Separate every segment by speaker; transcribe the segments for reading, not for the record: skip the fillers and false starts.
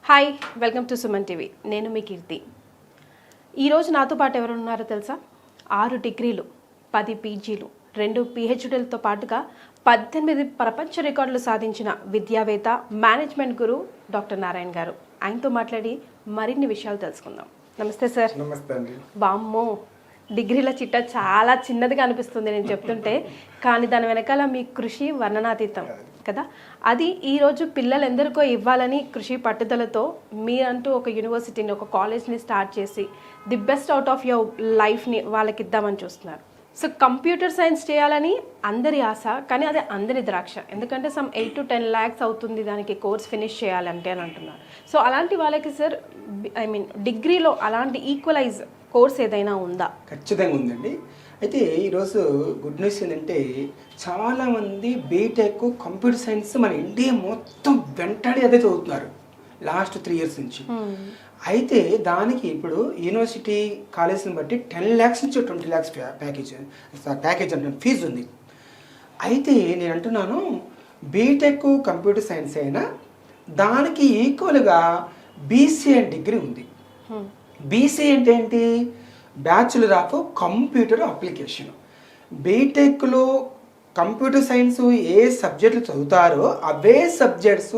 Speaker 1: Hi, welcome to Suman TV. నేను మీ కీర్తి. ఈరోజు నాతో పాటు ఎవరు ఉన్నారో తెలుసా? 6 డిగ్రీలు, 10 పీజీలు, 2 పిహెచ్డీలతో పాటుగా 18 ప్రపంచ రికార్డులు సాధించిన విద్యావేత్త, మేనేజ్మెంట్ గురు డాక్టర్ నారాయణ గారు. ఆయనతో మాట్లాడి మరిన్ని విషయాలు తెలుసుకుందాం. నమస్తే సార్.
Speaker 2: నమస్తే అండి.
Speaker 1: వామ్మో, డిగ్రీల చిట్ట చాలా చిన్నదిగా అనిపిస్తుంది నేను చెప్తుంటే, కానీ దాని వెనకాల మీ కృషి వర్ణనాతీతం కదా. అది ఈరోజు పిల్లలందరికో ఇవ్వాలని కృషి పట్టుదలతో మీరంటూ ఒక యూనివర్సిటీని, ఒక కాలేజ్ని స్టార్ట్ చేసి the best out of your లైఫ్ని వాళ్ళకి ఇద్దామని చూస్తున్నారు. సో కంప్యూటర్ సైన్స్ చేయాలని అందరి ఆశ, కానీ అది అందరి ద్రాక్ష. ఎందుకంటే సమ్ 8 to 10 lakhs అవుతుంది దానికి కోర్స్ ఫినిష్ చేయాలంటే అని అంటున్నారు. సో అలాంటి వాళ్ళకి సార్, డిగ్రీలో అలాంటి ఈక్వలైజ్ కోర్స్ ఏదైనా ఉందా?
Speaker 2: ఖచ్చితంగా ఉందండి. అయితే ఈరోజు గుడ్ న్యూస్ ఏంటంటే చాలామంది బీటెక్ కంప్యూటర్ సైన్స్ మన ఇండియా మొత్తం వెంటాడి అదే చదువుతున్నారు లాస్ట్ 3 years నుంచి. అయితే దానికి ఇప్పుడు యూనివర్సిటీ కాలేజీని బట్టి 10 lakhs నుంచి 20 lakhs ప్యాకేజ్ అంటే ఫీజు ఉంది. అయితే నేను అంటున్నాను, బీటెక్ కంప్యూటర్ సైన్స్ అయినా దానికి ఈక్వల్గా బీసీఏ డిగ్రీ ఉంది. బీసీఏ అంటే ఏంటి? Bachelor of computer application. బీటెక్లో కంప్యూటర్ సైన్స్ ఏ సబ్జెక్టులు చదువుతారో అవే సబ్జెక్ట్స్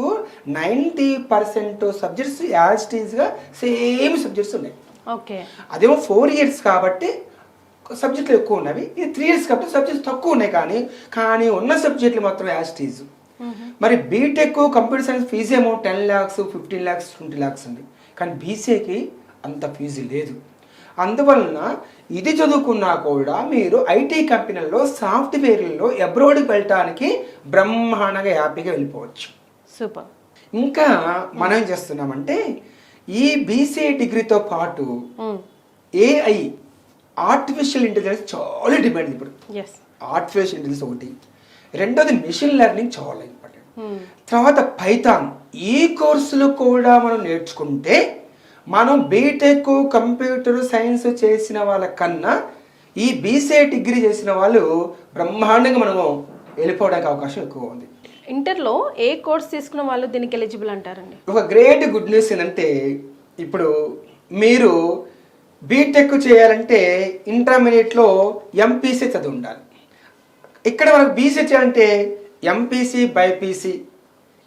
Speaker 2: 90% సబ్జెక్ట్స్ యాజ్ ఇట్ ఈజ్గా సేమ్ సబ్జెక్ట్స్ ఉన్నాయి.
Speaker 1: ఓకే.
Speaker 2: అదేమో 4 years కాబట్టి సబ్జెక్టులు ఎక్కువ ఉన్నవి, ఇది 3 years కాబట్టి సబ్జెక్ట్స్ తక్కువ ఉన్నాయి. కానీ ఉన్న సబ్జెక్టులు మాత్రం యాజ్ ఇట్ ఈజ్. మరి బీటెక్ కంప్యూటర్ సైన్స్ ఫీజు ఏమో 10 lakhs, 15 lakhs, 20 lakhs ఉంది. కానీ బీసీఏకి అంత ఫీజు లేదు. అందువలన ఇది చదువుకున్నా కూడా మీరు ఐటీ కంపెనీల్లో, సాఫ్ట్వేర్లలో అబ్రాడ్కి వెళ్ళటానికి బ్రహ్మాండంగా హ్యాపీగా వెళ్ళిపోవచ్చు.
Speaker 1: సూపర్.
Speaker 2: ఇంకా మనం ఏం చేస్తున్నామంటే, ఈ బీసీఏ డిగ్రీతో పాటు ఏఐ, ఆర్టిఫిషియల్ ఇంటెలిజెన్స్ చాలా డిమాండ్ ఇప్పుడు. ఆర్టిఫిషియల్ ఇంటెలిజెన్స్ ఒకటి, రెండోది మెషిన్ లెర్నింగ్ చాలా ఇంపార్టెంట్. తర్వాత పైథాన్. ఈ కోర్సులు కూడా మనం నేర్చుకుంటే మనం బీటెక్ కంప్యూటర్ సైన్స్ చేసిన వాళ్ళకన్నా ఈ బీసీఏ డిగ్రీ చేసిన వాళ్ళు బ్రహ్మాండంగా మనము వెళ్ళిపోవడానికి అవకాశం ఎక్కువ ఉంది.
Speaker 1: ఇంటర్లో ఏ కోర్స్ తీసుకున్న వాళ్ళు దీనికి ఎలిజిబుల్ అంటారండి?
Speaker 2: ఒక గ్రేట్ గుడ్ న్యూస్ ఏంటంటే, ఇప్పుడు మీరు బీటెక్ చేయాలంటే ఇంటర్మీడియట్లో ఎంపీసీ చదివి ఉండాలి. ఇక్కడ మనకు బీసీ చేయాలంటే ఎంపీసీ, బైపీసీ,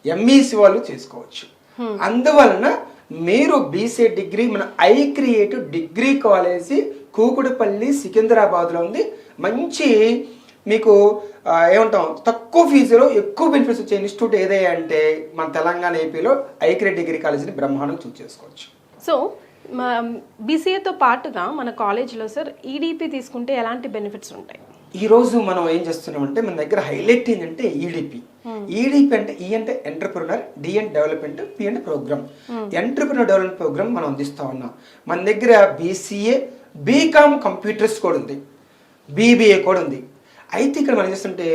Speaker 2: ఎంఈసీ వాళ్ళు చేసుకోవచ్చు. అందువలన మీరు బీసీఏ డిగ్రీ మన I creative degree college Kukatpally, సికింద్రాబాద్లో ఉంది. మంచి మీకు ఏమంటాం, తక్కువ ఫీజులో ఎక్కువ బెనిఫిట్స్ వచ్చే ఇన్స్టిట్యూట్ ఏదైనా అంటే మన తెలంగాణ, ఏపీలో ఐ క్రియేట్ డిగ్రీ కాలేజీని బ్రహ్మాండంగా చూస్ చేసుకోవచ్చు.
Speaker 1: సో బీసీఏతో పాటుగా మన కాలేజ్లో సార్ ఈడీపీ తీసుకుంటే ఎలాంటి బెనిఫిట్స్ ఉంటాయి?
Speaker 2: ఈరోజు మనం ఏం చేస్తున్నామంటే, మన దగ్గర హైలైట్ ఏంటంటే ఈడీపీ. ఈడీపీ అంటే ఈ అంటే ఎంటర్ప్రినర్, డి అంటే డెవలప్మెంట్, పి అంటే ప్రోగ్రామ్. ఎంటర్ప్రినర్ డెవలప్మెంట్ ప్రోగ్రామ్ మనం అందిస్తా ఉన్నాం. మన దగ్గర బీసీఏ, బీకామ్ కంప్యూటర్స్ కూడా ఉంది, బీబీఏ కూడా ఉంది. అయితే ఇక్కడ మనం చేస్తుంటే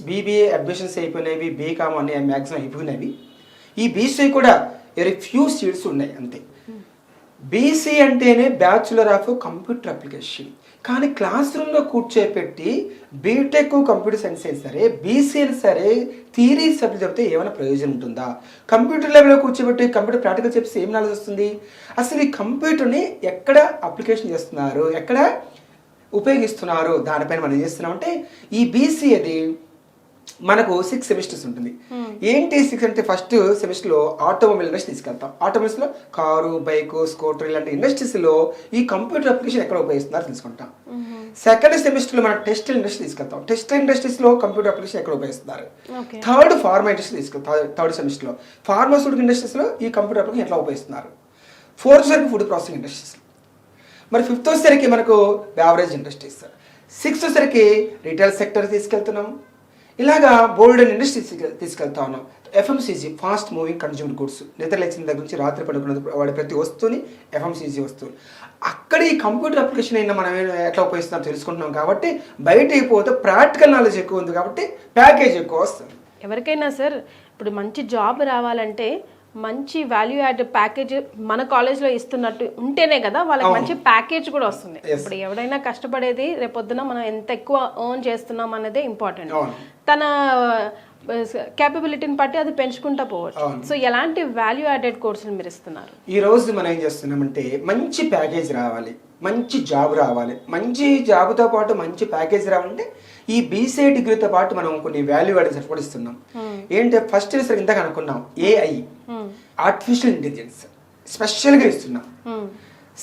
Speaker 2: బీబీఏ అడ్మిషన్స్ అయిపోయినవి, బీకామ్ అనే మ్యాక్సిమం అయిపోయినవి. ఈ బీసీఏ కూడా వెరీ ఫ్యూ సీట్స్ ఉన్నాయి అంతే. బీసీ అంటేనే బ్యాచులర్ ఆఫ్ కంప్యూటర్ అప్లికేషన్. కానీ క్లాస్ రూమ్లో కూర్చోపెట్టి బీటెక్ కంప్యూటర్ సైన్స్ అయినా సరే, బీసీఏని సరే థియరీ సబ్జెక్ట్ చెప్తే ఏమైనా ప్రయోజనం ఉంటుందా? కంప్యూటర్ లెవెల్లో కూర్చోబెట్టి కంప్యూటర్ ప్రాక్టికల్ చెప్పి ఏం నాలెడ్జ్ వస్తుంది? అసలు ఈ కంప్యూటర్ని ఎక్కడ అప్లికేషన్ చేస్తున్నారు, ఎక్కడ ఉపయోగిస్తున్నారు, దానిపైన మనం ఏం చేస్తున్నామంటే, ఈ బీసీఏది మనకు 6 semesters ఉంటుంది. ఏంటి 6 అంటే, ఫస్ట్ సెమిస్టర్లో ఆటోమొబైల్ ఇండస్ట్రీ తీసుకెళ్తాం. ఆటోమొబైల్స్లో కారు, బైకు, స్కూటర్ ఇలాంటి ఇండస్ట్రీస్లో ఈ కంప్యూటర్ అప్లికేషన్ ఎక్కడ ఉపయోగిస్తున్నారో తెలుసుకుంటాం. సెకండ్ సెమిస్టర్లో మనం టెక్స్టైల్ ఇండస్ట్రీ తీసుకెళ్తాం. టెక్స్టైల్ ఇండస్ట్రీస్లో కంప్యూటర్ అప్లికేషన్ ఎక్కడ ఉపయోగిస్తున్నారు. థర్డ్ ఫార్మా ఇండస్ట్రీ తీసుకెళ్తాం. థర్డ్ సెమిస్టర్లో ఫార్మాస్యూటికల్ ఇండస్ట్రీస్లో ఈ కంప్యూటర్ అప్లికేషన్ ఎట్లా ఉపయోగిస్తున్నారు. ఫోర్త్ సరికి ఫుడ్ ప్రాసెసింగ్ ఇండస్ట్రీస్. మరి ఫిఫ్త్ సరికి మనకు బ్యావరేజ్ ఇండస్ట్రీస్. సిక్స్త్ సరికి రీటైల్ సెక్టర్ తీసుకెళ్తున్నాం. ఇలాగా బోల్డ్ అండ్ ఇండస్ట్రీస్ తీసుకెళ్తా ఉన్నాం. FMCG, fast moving consumer goods. నిద్ర లేచిన దగ్గర నుంచి రాత్రి పడుకున్న వాడి ప్రతి వస్తువుని ఎఫ్ఎంసీజీ వస్తువులు. అక్కడ ఈ కంప్యూటర్ అప్లికేషన్ అయినా మనం ఎట్లా ఉపయోగిస్తున్నాం తెలుసుకుంటున్నాం. కాబట్టి బయట అయిపోతే ప్రాక్టికల్ నాలెడ్జ్ ఎక్కువ ఉంది కాబట్టి ప్యాకేజ్ ఎక్కువ వస్తుంది.
Speaker 1: ఎవరికైనా సార్ ఇప్పుడు మంచి జాబ్ రావాలంటే మంచి వాల్యూ యాడ్ ప్యాకేజ్ మన కాలేజ్లో ఇస్తున్నట్టు ఉంటేనే కదా వాళ్ళకి మంచి ప్యాకేజ్ కూడా వస్తుంది. ఇప్పుడు ఎవడైనా కష్టపడేది రేపొద్దున మనం ఎంత ఎక్కువ ఎర్న్ చేస్తున్నాం అన్నదే ఇంపార్టెంట్. తన కేపబిలిటీని బట్టి అది పెంచుకుంటా పోవచ్చు. సో ఎలాంటి వాల్యూ యాడెడ్ కోర్సులు మీరు ఇస్తున్నారు?
Speaker 2: ఈ రోజు మనం ఏం చేస్తున్నామంటే మంచి ప్యాకేజ్ రావాలి, మంచి జాబ్ రావాలి, మంచి జాబ్తో పాటు మంచి ప్యాకేజ్ రావాలంటే ఈ బీసీఏ డిగ్రీతో పాటు మనం కొన్ని వాల్యూ యాడెడ్ సర్టిఫికేట్ ఇస్తున్నాం. ఏంటి ఫస్ట్ ఇయర్ ఇందాక అనుకున్నాం ఏఐ ఆర్టిఫిషియల్ ఇంటెలిజెన్స్ స్పెషల్గా ఇస్తున్నాం.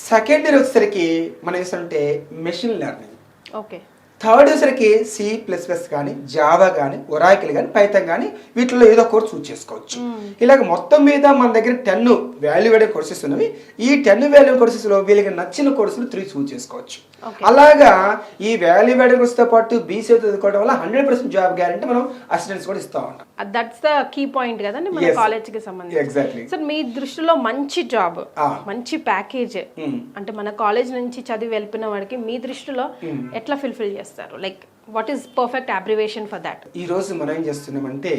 Speaker 2: సెకండ్ ఇయర్ వచ్చేసరికి మనం ఇస్తుంటే మెషిన్ లెర్నింగ్.
Speaker 1: ఓకే.
Speaker 2: థర్డ్ వచ్చేసరికి C++ కానీ జావా కానీ ఒరాకిల్ కానీ పైథాన్ కానీ వీటిలో ఏదో కోర్స్ చూస్ చేసుకోవచ్చు. ఇలాగ మొత్తం మీద మన దగ్గర 10 వాల్యూ యాడెడ్ కోర్సెస్ ఉన్నవి. ఈ 10 వాల్యూ కోర్సెస్లో వీళ్ళకి నచ్చిన కోర్సులు 3 చూస్ చేసుకోవచ్చు. అలాగా ఈ వాల్యూ యాడెడ్ కోర్సుతో పాటు బీసీఏ చదువుకోవడం వల్ల 100% జాబ్ గ్యారంటీ మనం అసిస్టెంట్స్ కూడా ఇస్తా ఉంటాం.
Speaker 1: దట్స్ ద కీ పాయింట్ కదండి మన కాలేజ్ కి సంబంధించి.
Speaker 2: ఎగ్జాక్ట్లీ.
Speaker 1: సార్ మీ దృష్టిలో మంచి జాబ్, మంచి ప్యాకేజ్ అంటే మన కాలేజ్ నుంచి చదివి వెళ్ళిన వాడికి మీ దృష్టిలో ఎట్లా ఫుల్ఫిల్ చేస్తారు? Like what is perfect abbreviation for that?
Speaker 2: ఈ రోజు మనం ఏం చేస్తున్నామంటే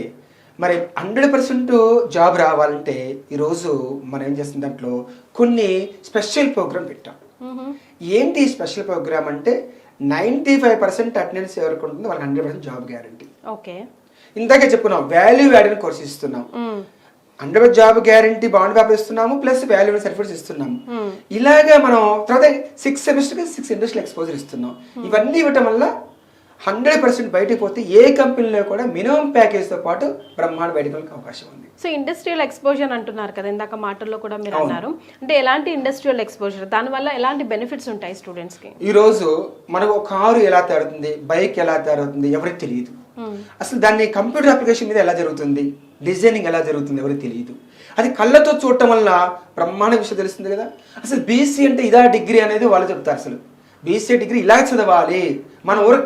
Speaker 2: మరి 100% జాబ్ రావాలంటే ఈ రోజు మనం ఏం చేస్తున్న దాంట్లో కొన్ని స్పెషల్ ప్రోగ్రామ్ పెట్టాం. ఏంటి స్పెషల్ ప్రోగ్రామ్ అంటే 95% అటెండెన్స్ ఎవరికి ఉంటుందో వాళ్ళకి 100% జాబ్ గ్యారంటీ.
Speaker 1: ఓకే. ఇందాకే
Speaker 2: చెప్పుకున్నాం వాల్యూ యాడెడ్ కోర్స్ ఇస్తున్నాం, 100% జాబ్ గ్యారంటీ బాండ్ పేపర్ ఇస్తున్నాము, ప్లస్ వాల్యూ యాడెడ్ సర్టిఫికేట్స్ ఇస్తున్నాము. ఇలాగా మనం తర్వాత 6 సెమిస్టర్కి 6 ఇండస్ట్రియల్ ఎక్స్పోజర్ ఇస్తున్నాం. ఇవన్నీ ఇవ్వటం వల్ల 100% బయటకు పోతే ఏ కంపెనీలో కూడా మినిమం ప్యాకేజ్తో పాటు బ్రహ్మాండ బయటకు వెళ్ళే అవకాశం ఉంది.
Speaker 1: సో ఇండస్ట్రియల్ ఎక్స్పోజర్ అంటున్నారు కదా, ఇందాక మాటల్లో కూడా మీరు అన్నారు. అంటే ఎలాంటి ఇండస్ట్రియల్ ఎక్స్పోజర్, దానివల్ల ఎలాంటి బెనిఫిట్స్ ఉంటాయి స్టూడెంట్స్కి?
Speaker 2: ఈ రోజు మనకు కారు ఎలా తయారవుతుంది, బైక్ ఎలా తయారవుతుంది ఎవరికి తెలియదు. అసలు దాన్ని కంప్యూటర్ అప్లికేషన్ మీద ఎలా జరుగుతుంది, డిజైనింగ్ ఎలా జరుగుతుంది ఎవరికి తెలియదు. అది కళ్ళతో చూడటం వల్ల బ్రహ్మాండ విషయం తెలుస్తుంది కదా. అసలు బీసీ అంటే ఇదా డిగ్రీ అనేది వాళ్ళు చెప్తారు. అసలు బీసీఏ డిగ్రీ ఇలా చదవాలి, మన ఊరు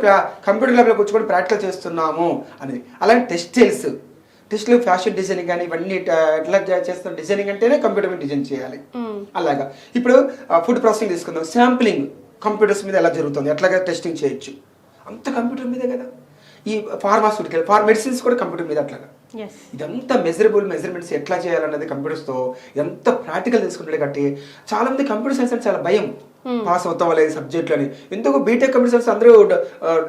Speaker 2: కంప్యూటర్ ల్యాబ్లో కూర్చొని ప్రాక్టికల్ చేస్తున్నాము అనేది. అలాగే టెక్స్టైల్ ఫ్యాషన్ డిజైనింగ్ కానీ ఇవన్నీ ఎట్లా చేస్తున్న డిజైనింగ్ అంటేనే కంప్యూటర్ మీద డిజైన్ చేయాలి. అలాగా ఇప్పుడు ఫుడ్ ప్రాసెసింగ్ తీసుకుందాం, శాంప్లింగ్ కంప్యూటర్స్ మీద ఎలా జరుగుతుంది, ఎట్లాగా టెస్టింగ్ చేయొచ్చు, అంత కంప్యూటర్ మీదే కదా. ఈ ఫార్మాస్యూటికల్ మెడిసిన్స్ కూడా కంప్యూటర్ మీద అట్లాగా. ఇదంతా మెజర్మెంట్స్ ఎట్లా చేయాలన్నది కంప్యూటర్స్తో ఎంత ప్రాక్టికల్ తీసుకుంటాడు. కాబట్టి చాలా మంది కంప్యూటర్ సైన్స్ అంటే చాలా భయం, పాస్ అవుతాం లేదు సబ్జెక్టులు అని. ఎందుకు బీటెక్ కంప్యూటర్ సైన్స్ అందరూ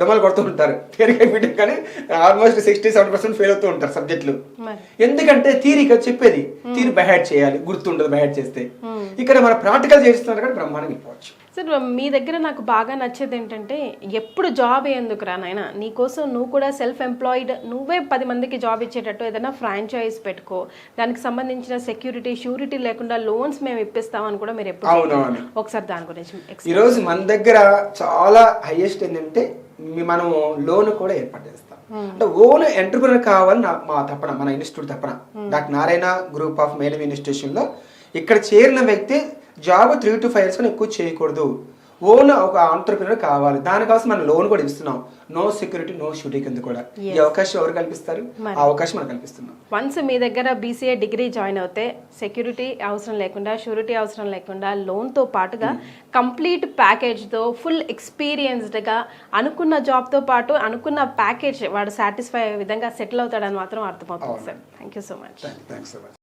Speaker 2: డొమాలు కొడుతూ ఉంటారు, థియరీగా బీటెక్ కానీ ఆల్మోస్ట్ 67% ఫెయిల్ అవుతూ ఉంటారు సబ్జెక్టులు. ఎందుకంటే థియరీగా చెప్పేది థియరీ బైహార్ట్ చేయాలి, గుర్తుండదు బైహార్ట్ చేస్తే. ఇక్కడ మన ప్రాక్టికల్ చేస్తున్నారు కానీ బ్రహ్మాండంగా వెళ్ళిపోవచ్చు.
Speaker 1: సార్ మీ దగ్గర నాకు బాగా నచ్చేది ఏంటంటే ఎప్పుడు జాబ్ ఎందుకు రా నాయన, నీకోసం నువ్వు కూడా సెల్ఫ్ ఎంప్లాయిడ్, నువ్వే 10 మందికి జాబ్ ఇచ్చేటట్టు ఏదైనా ఫ్రాంచైజ్ పెట్టుకో, దానికి సంబంధించిన సెక్యూరిటీ షూరిటీ లేకుండా లోన్స్ మేము ఇప్పిస్తామని కూడా మీరు ఎప్పుడు ఒకసారి దాని గురించి.
Speaker 2: ఈరోజు మన దగ్గర చాలా హైయెస్ట్ ఏంటంటే మనం లోన్ కూడా ఏర్పాటు చేస్తాం. అంటే ఓన్ ఎంటర్ప్రినర్ కావాలని మా తపన, మన institute Tapana. Doctor Narayana group of manage ఇన్స్టిట్యూషన్లో ఇక్కడ చేరిన వ్యక్తి జాబ్ 3 to 5 years కన్నా ఎక్కువ చేయకూడదు, ఓన్ ఒక ఆంటర్ప్రినర్ కావాలి. దానికోసం మనం లోన్ కూడా ఇస్తున్నాం. నో సెక్యూరిటీ నో షూరిటీ కింద కూడా ఈ అవకాశం ఎవరు కల్పిస్తారు, ఆ అవకాశం మనం కల్పిస్తున్నాం.
Speaker 1: వన్స్ మీ దగ్గర బీసీఏ డిగ్రీ జాయిన్ అవుతే సెక్యూరిటీ అవసరం లేకుండా, షూరిటీ అవసరం లేకుండా, లోన్తో పాటుగా కంప్లీట్ ప్యాకేజ్తో ఫుల్ ఎక్స్పీరియన్స్డ్గా అనుకున్న జాబ్తో పాటు అనుకున్న ప్యాకేజ్ వాడు సాటిస్ఫై అయ్యే విధంగా సెటిల్ అవుతాడని మాత్రం అర్థమవుతుంది sir. Thank you so much.